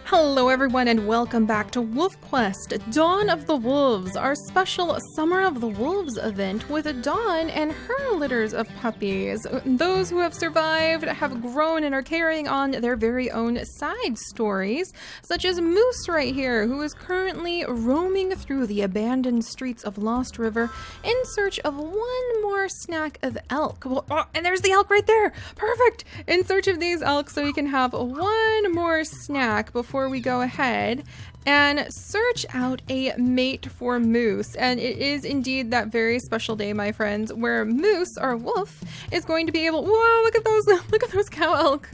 Hello everyone and welcome back to Wolf Quest, Dawn of the Wolves, our special Summer of the Wolves event with Dawn and her litters of puppies. Those who have survived have grown and are carrying on their very own side stories, such as Moose right here, who is currently roaming through the abandoned streets of Lost River in search of one more snack of elk. And there's the elk right there! Perfect! In search of these elk so we can have one more snack before we go ahead and search out a mate for Moose. And it is indeed that very special day, my friends, where Moose, our wolf, is going to be able— whoa, look at those cow elk.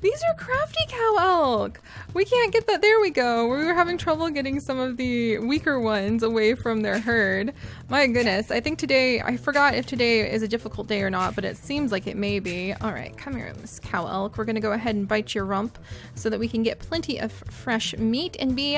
These are crafty cow elk. We can't get that. There we go. We were having trouble getting some of the weaker ones away from their herd. My goodness. I think today, I forgot if today is a difficult day or not, but it seems like it may be. All right, come here, this cow elk. We're going to go ahead and bite your rump so that we can get plenty of fresh meat and be,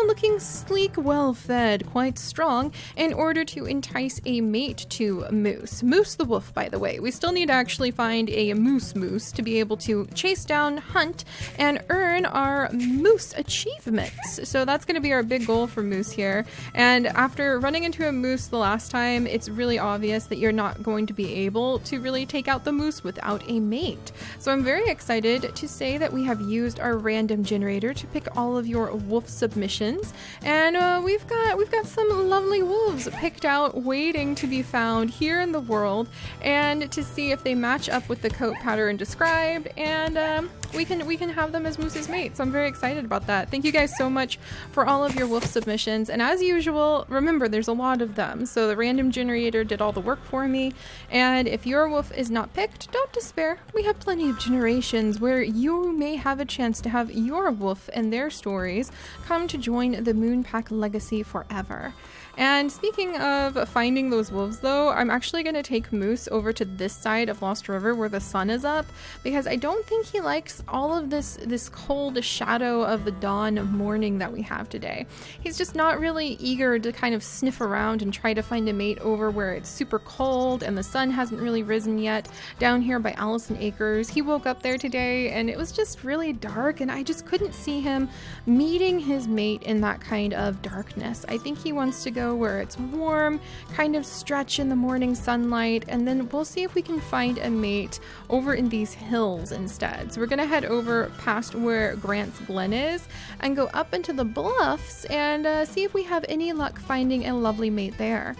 looking sleek, well-fed, quite strong in order to entice a mate to Moose. Moose the wolf, by the way. We still need to actually find a moose to be able to chase down, hunt, and earn our moose achievements. So that's going to be our big goal for Moose here. And after running into a moose the last time, it's really obvious that you're not going to be able to really take out the moose without a mate. So I'm very excited to say that we have used our random generator to pick all of your wolf submissions, and we've got some lovely wolves picked out waiting to be found here in the world and to see if they match up with the coat pattern described, and we can have them as Moose's mates. So I'm very excited about that. Thank you guys so much for all of your wolf submissions, and as usual, remember there's a lot of them, so the random generator did all the work for me. And if your wolf is not picked, don't despair. We have plenty of generations where you may have a chance to have your wolf and their stories come to join the Moonpack legacy forever. And speaking of finding those wolves though, I'm actually going to take Moose over to this side of Lost River where the sun is up, because I don't think he likes all of this cold shadow of the dawn of morning that we have today. He's just not really eager to kind of sniff around and try to find a mate over where it's super cold and the sun hasn't really risen yet down here by Allison Acres. He woke up there today and it was just really dark, and I just couldn't see him meeting his mate in that kind of darkness. I think he wants to go where it's warm, kind of stretch in the morning sunlight, and then we'll see if we can find a mate over in these hills instead. So we're gonna head over past where Grant's Glen is and go up into the bluffs and see if we have any luck finding a lovely mate there.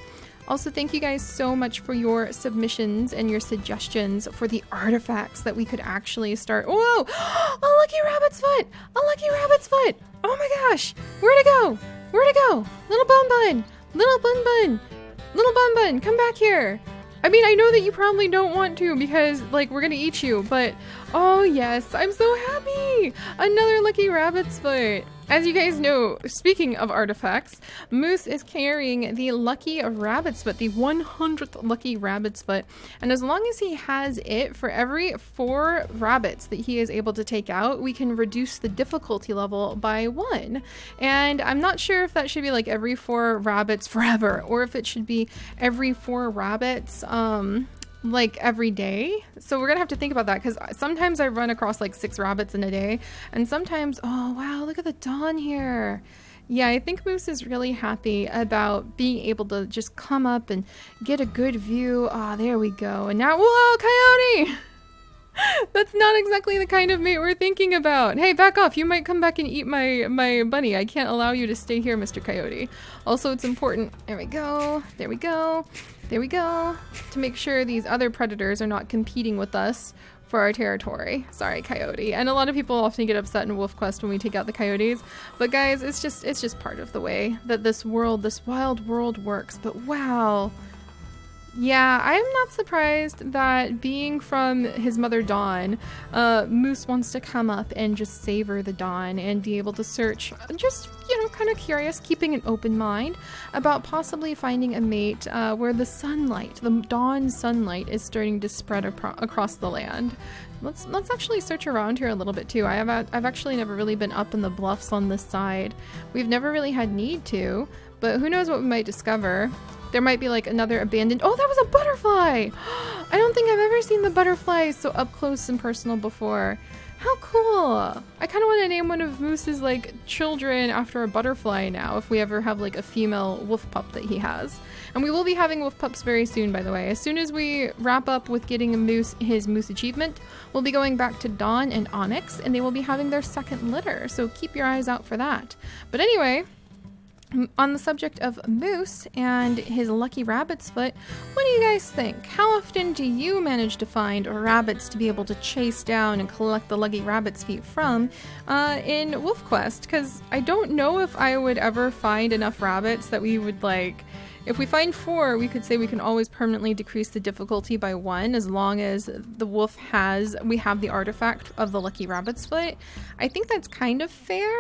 Also, thank you guys so much for your submissions and your suggestions for the artifacts that we could actually start. Whoa! A lucky rabbit's foot! A lucky rabbit's foot! Oh my gosh! Where'd it go? Where'd it go? Little Bun Bun! Little Bun Bun! Little Bun Bun, come back here! I mean, I know that you probably don't want to because, we're gonna eat you, but oh yes, I'm so happy! Another lucky rabbit's foot! As you guys know, speaking of artifacts, Moose is carrying the lucky rabbit's foot, the 100th lucky rabbit's foot, and as long as he has it, for every 4 rabbits that he is able to take out, we can reduce the difficulty level by 1. And I'm not sure if that should be every 4 rabbits forever, or if it should be every 4 rabbits, every day. So we're gonna have to think about that, because sometimes I run across 6 rabbits in a day, and sometimes— oh wow, look at the dawn here. Yeah, I think Moose is really happy about being able to just come up and get a good view. Ah, there we go. And now— whoa, coyote! That's not exactly the kind of mate we're thinking about. Hey, back off. You might come back and eat my bunny. I can't allow you to stay here, Mr. Coyote. Also, it's important— there we go. There we go. There we go. To make sure these other predators are not competing with us for our territory. Sorry, coyote. And a lot of people often get upset in Wolf Quest when we take out the coyotes. But guys, it's just part of the way that this wild world works. But wow. Yeah, I'm not surprised that being from his mother Dawn, Moose wants to come up and just savor the dawn and be able to search, just, kind of curious, keeping an open mind about possibly finding a mate where the sunlight, the dawn sunlight, is starting to spread across the land. Let's actually search around here a little bit too. I've actually never really been up in the bluffs on this side. We've never really had need to, but who knows what we might discover. There might be another abandoned— oh, that was a butterfly! I don't think I've ever seen the butterfly so up close and personal before. How cool! I kind of want to name one of Moose's like children after a butterfly now, if we ever have like a female wolf pup that he has. And we will be having wolf pups very soon, by the way. As soon as we wrap up with getting his moose achievement, we'll be going back to Dawn and Onyx, and they will be having their second litter. So keep your eyes out for that. But anyway, on the subject of Moose and his lucky rabbit's foot, what do you guys think? How often do you manage to find rabbits to be able to chase down and collect the lucky rabbit's feet from in Wolf Quest? Because I don't know if I would ever find enough rabbits that we would like... If we find 4, we could say we can always permanently decrease the difficulty by 1 as long as the wolf we have the artifact of the lucky rabbit's foot. I think that's kind of fair,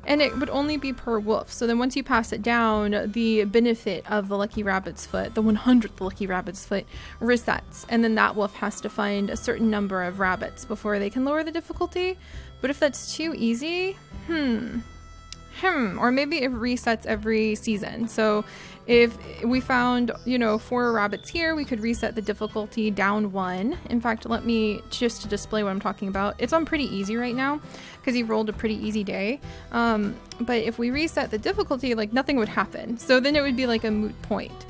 and it would only be per wolf. So then once you pass it down, the benefit of the lucky rabbit's foot, the 100th lucky rabbit's foot, resets, and then that wolf has to find a certain number of rabbits before they can lower the difficulty. But if that's too easy, or maybe it resets every season. So if we found, 4 rabbits here, we could reset the difficulty down 1. In fact, let me, just to display what I'm talking about, it's on pretty easy right now because he rolled a pretty easy day. But if we reset the difficulty, like nothing would happen. So then it would be like a moot point,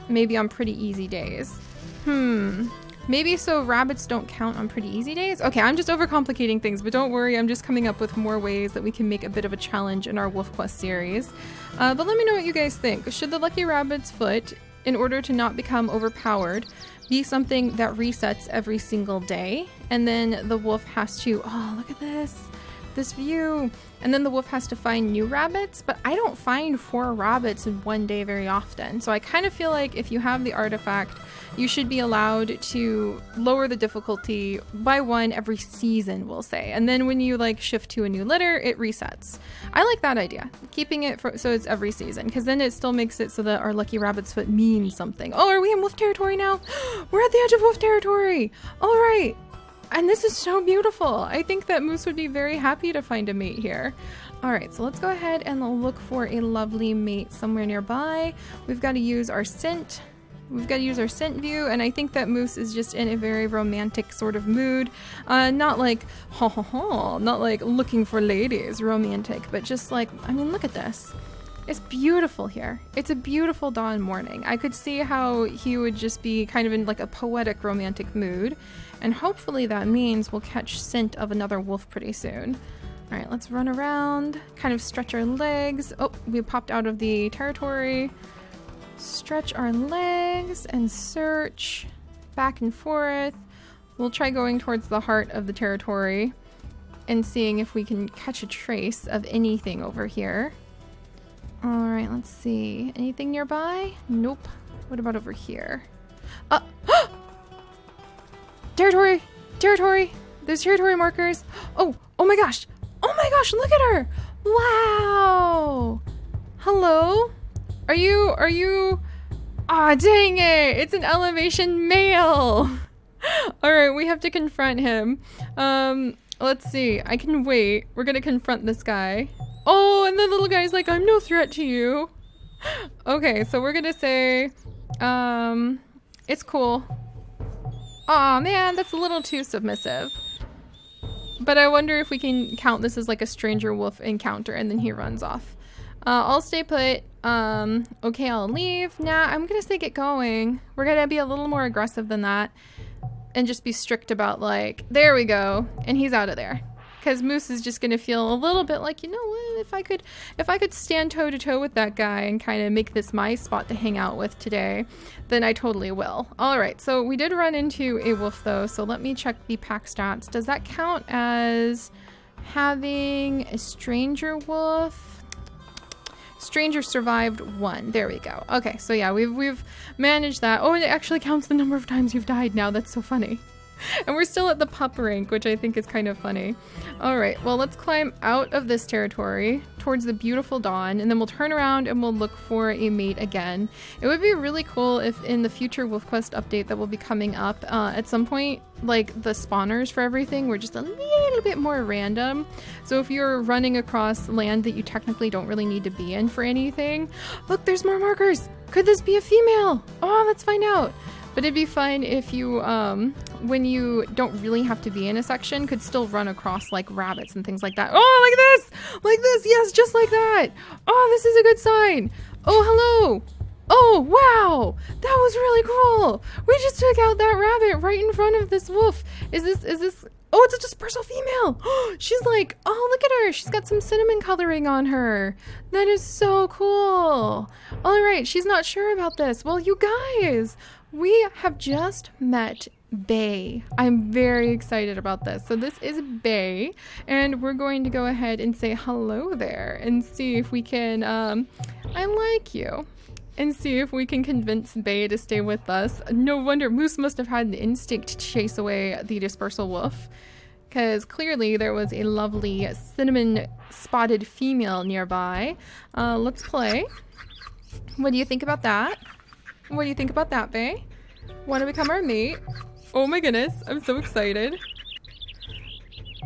maybe on pretty easy days. Maybe so rabbits don't count on pretty easy days? Okay, I'm just overcomplicating things, but don't worry, I'm just coming up with more ways that we can make a bit of a challenge in our Wolf Quest series. But let me know what you guys think. Should the lucky rabbit's foot, in order to not become overpowered, be something that resets every single day? And then the wolf has to, oh, look at this view. And then the wolf has to find new rabbits, but I don't find 4 rabbits in one day very often. So I kind of feel like if you have the artifact, you should be allowed to lower the difficulty by 1 every season, we'll say. And then when you like shift to a new litter, it resets. I like that idea, keeping it so it's every season, because then it still makes it so that our lucky rabbit's foot means something. Oh, are we in wolf territory now? We're at the edge of wolf territory. All right. And this is so beautiful. I think that Moose would be very happy to find a mate here. All right, so let's go ahead and look for a lovely mate somewhere nearby. We've got to use our scent. We've got to use our scent view, and I think that Moose is just in a very romantic sort of mood. Not like, not like looking for ladies, romantic, but just like, I mean, look at this. It's beautiful here. It's a beautiful dawn morning. I could see how he would just be kind of in like a poetic romantic mood. And hopefully that means we'll catch scent of another wolf pretty soon. All right, let's run around, kind of stretch our legs. Oh, we popped out of the territory. Stretch our legs and search back and forth. We'll try going towards the heart of the territory and seeing if we can catch a trace of anything over here. All right, let's see. Anything nearby? Nope. What about over here? Territory! Territory! There's territory markers. Oh my gosh! Oh my gosh, look at her! Wow! Hello? Are you... Aw, dang it! It's an elevation male! Alright, we have to confront him. Let's see. I can wait. We're gonna confront this guy. Oh, and the little guy's like, I'm no threat to you. Okay, so we're gonna say, it's cool. Aw, man, that's a little too submissive. But I wonder if we can count this as like a stranger wolf encounter, and then he runs off. I'll stay put. Okay, I'll leave. Nah, I'm gonna say get going. We're gonna be a little more aggressive than that and just be strict about like, there we go. And he's out of there. Because Moose is just going to feel a little bit like, you know what, if I could stand toe to toe with that guy and kind of make this my spot to hang out with today, then I totally will. All right, so we did run into a wolf though, so let me check the pack stats. Does that count as having a stranger wolf? Stranger survived 1. There we go. Okay, so yeah, we've managed that. Oh, and it actually counts the number of times you've died now. That's so funny. And we're still at the pup rank, which I think is kind of funny. All right, well, let's climb out of this territory towards the beautiful dawn, and then we'll turn around and we'll look for a mate again. It would be really cool if in the future Wolf Quest update that will be coming up at some point, like the spawners for everything were just a little bit more random. So if you're running across land that you technically don't really need to be in for anything, look, there's more markers. Could this be a female? Oh, let's find out. But it'd be fun if you, when you don't really have to be in a section, could still run across like rabbits and things like that. Oh, like this, yes, just like that. Oh, this is a good sign. Oh, hello. Oh, wow, that was really cool. We just took out that rabbit right in front of this wolf. Is this, oh, it's a dispersal female. She's like, oh, look at her. She's got some cinnamon coloring on her. That is so cool. All right, she's not sure about this. Well, you guys, we have just met Bay. I'm very excited about this. So this is Bay, and we're going to go ahead and say hello there and see if we can, I like you. And see if we can convince Bay to stay with us. No wonder Moose must have had an instinct to chase away the dispersal wolf, because clearly there was a lovely cinnamon spotted female nearby. Let's play. What do you think about that? What do you think about that, Bay? Want to become our mate? Oh my goodness, I'm so excited.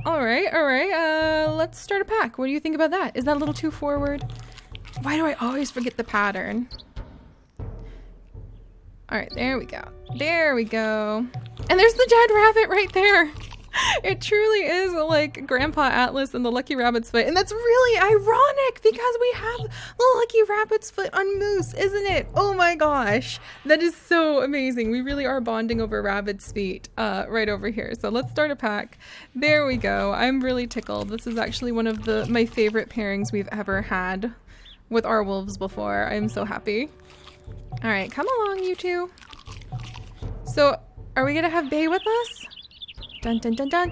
All right, let's start a pack. What do you think about that? Is that a little too forward? Why do I always forget the pattern? All right, there we go. There we go. And there's the dead rabbit right there. It truly is like Grandpa Atlas and the Lucky Rabbit's foot. And that's really ironic because we have the Lucky Rabbit's foot on Moose, isn't it? Oh my gosh. That is so amazing. We really are bonding over Rabbit's feet right over here. So let's start a pack. There we go. I'm really tickled. This is actually one of my favorite pairings we've ever had with our wolves before. I'm so happy. All right, come along, you two. So, are we gonna have Bay with us? Dun dun dun dun.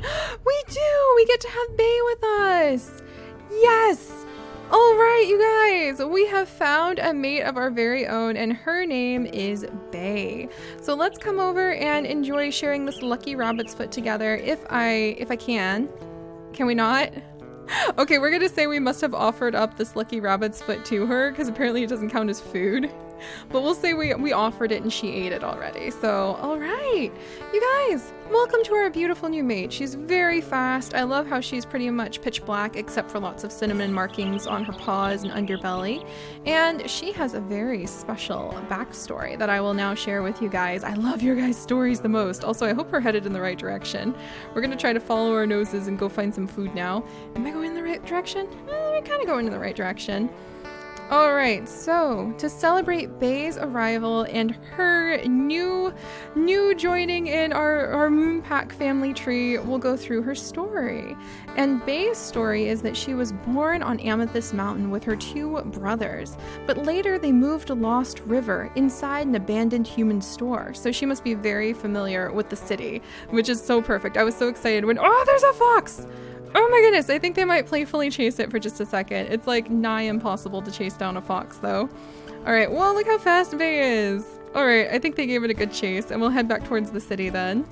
We do! We get to have Bay with us! Yes! All right, you guys, we have found a mate of our very own, and her name is Bay. So let's come over and enjoy sharing this Lucky Rabbit's foot together, if I can. Can we not? Okay, we're gonna say we must have offered up this Lucky Rabbit's foot to her, because apparently it doesn't count as food. But we'll say we offered it and she ate it already. So, all right. You guys, welcome to our beautiful new mate. She's very fast. I love how she's pretty much pitch black, except for lots of cinnamon markings on her paws and underbelly. And she has a very special backstory that I will now share with you guys. I love your guys' stories the most. Also, I hope we're headed in the right direction. We're going to try to follow our noses and go find some food now. Am I going in the right direction? We're kind of going in the right direction. All right, so to celebrate Bay's arrival and her new joining in our Moonpack family tree, we'll go through her story. And Bay's story is that she was born on Amethyst Mountain with her two brothers, but later they moved to Lost River inside an abandoned human store. So she must be very familiar with the city, which is so perfect. I was so excited when, oh, there's a fox! Oh my goodness, I think they might playfully chase it for just a second. It's like nigh impossible to chase down a fox though. All right, well, look how fast Bay is. All right, I think they gave it a good chase and we'll head back towards the city then.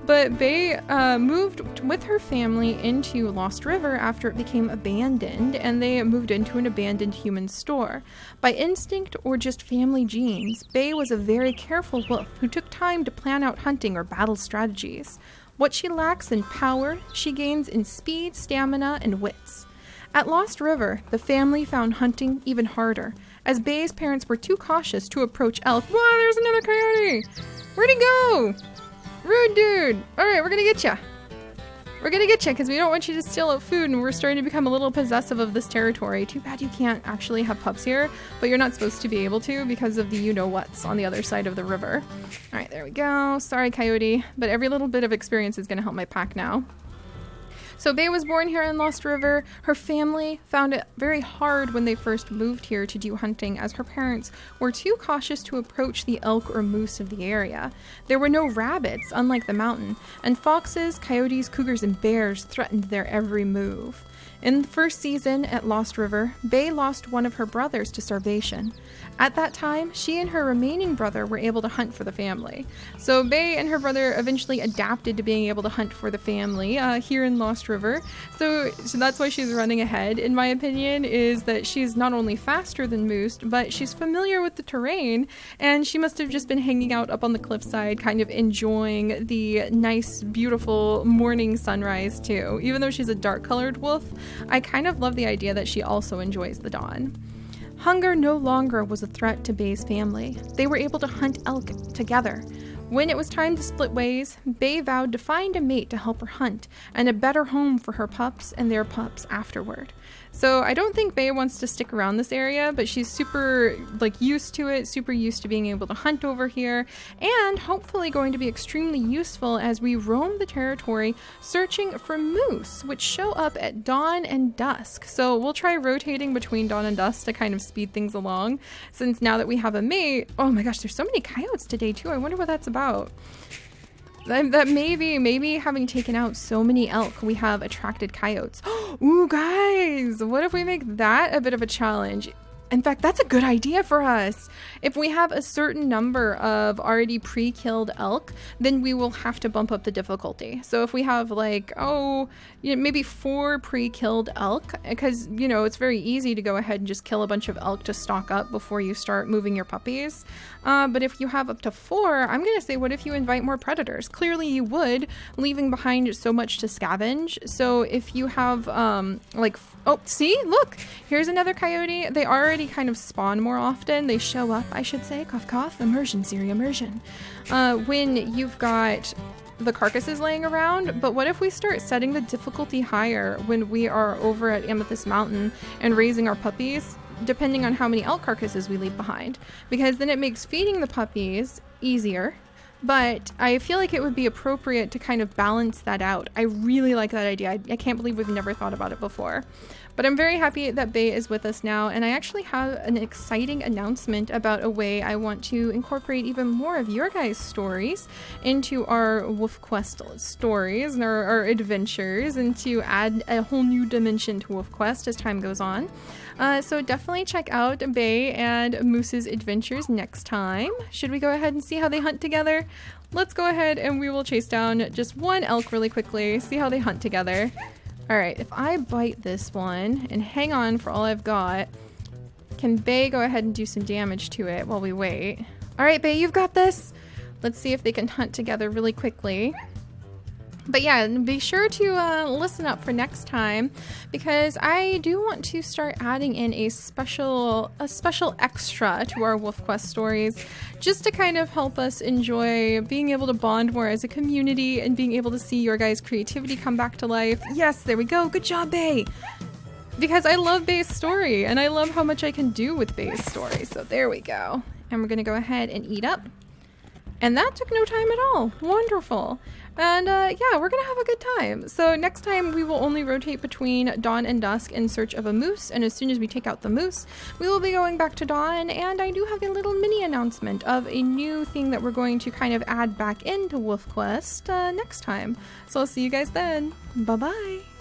But Bay moved with her family into Lost River after it became abandoned, and they moved into an abandoned human store. By instinct or just family genes, Bay was a very careful wolf who took time to plan out hunting or battle strategies. What she lacks in power, she gains in speed, stamina, and wits. At Lost River, the family found hunting even harder, as Bay's parents were too cautious to approach elk. Whoa, there's another coyote! Where'd he go? Rude dude! Alright, we're gonna get ya. We're gonna get you because we don't want you to steal our food, and we're starting to become a little possessive of this territory. Too bad you can't actually have pups here, but you're not supposed to be able to because of the you-know-whats on the other side of the river. All right, there we go. Sorry, coyote, but every little bit of experience is gonna help my pack now. So Bay was born here in Lost River. Her family found it very hard when they first moved here to do hunting, as her parents were too cautious to approach the elk or moose of the area. There were no rabbits, unlike the mountain, and foxes, coyotes, cougars, and bears threatened their every move. In the first season at Lost River, Bay lost one of her brothers to starvation. At that time, she and her remaining brother were able to hunt for the family. So Bay and her brother eventually adapted to being able to hunt for the family here in Lost River. So that's why she's running ahead, in my opinion, is that she's not only faster than Moose, but she's familiar with the terrain, and she must have just been hanging out up on the cliffside, kind of enjoying the nice, beautiful morning sunrise too. Even though she's a dark-colored wolf, I kind of love the idea that she also enjoys the dawn. Hunger no longer was a threat to Bay's family. They were able to hunt elk together. When it was time to split ways, Bay vowed to find a mate to help her hunt and a better home for her pups and their pups afterward. So I don't think Bay wants to stick around this area, but she's super used to it, super used to being able to hunt over here, and hopefully going to be extremely useful as we roam the territory searching for moose, which show up at dawn and dusk. So we'll try rotating between dawn and dusk to kind of speed things along, since now that we have a mate, oh my gosh, there's so many coyotes today too. I wonder what that's about. That maybe having taken out so many elk, we have attracted coyotes. Ooh, guys, what if we make that a bit of a challenge? In fact, that's a good idea for us. If we have a certain number of already pre-killed elk, then we will have to bump up the difficulty. So if we have maybe 4 pre-killed elk, because, it's very easy to go ahead and just kill a bunch of elk to stock up before you start moving your puppies. But if you have up to 4, I'm going to say, what if you invite more predators? Clearly you would, leaving behind so much to scavenge. So if you have, oh, see, look, here's another coyote. They already kind of spawn more often. They show up, I should say, cough, cough, immersion, Seri, immersion. When you've got the carcasses laying around, but what if we start setting the difficulty higher when we are over at Amethyst Mountain and raising our puppies, depending on how many elk carcasses we leave behind? Because then it makes feeding the puppies easier. But I feel like it would be appropriate to kind of balance that out. I really like that idea. I can't believe we've never thought about it before. But I'm very happy that Bay is with us now, and I actually have an exciting announcement about a way I want to incorporate even more of your guys' stories into our Wolf Quest stories and our adventures, and to add a whole new dimension to Wolf Quest as time goes on. So definitely check out Bay and Moose's adventures next time. Should we go ahead and see how they hunt together? Let's go ahead and we will chase down just one elk really quickly, see how they hunt together. All right, if I bite this one and hang on for all I've got, can Bay go ahead and do some damage to it while we wait? All right, Bay, you've got this. Let's see if they can hunt together really quickly. But yeah, be sure to listen up for next time, because I do want to start adding in a special extra to our Wolf Quest stories, just to kind of help us enjoy being able to bond more as a community and being able to see your guys' creativity come back to life. Yes, there we go. Good job, Bay. Because I love Bay's story, and I love how much I can do with Bay's story. So there we go. And we're going to go ahead and eat up. And that took no time at all. Wonderful. And yeah, we're gonna have a good time. So next time we will only rotate between dawn and dusk in search of a moose, and as soon as we take out the moose, we will be going back to dawn. And I do have a little mini announcement of a new thing that we're going to kind of add back into Wolf Quest next time. So I'll see you guys then. Bye bye.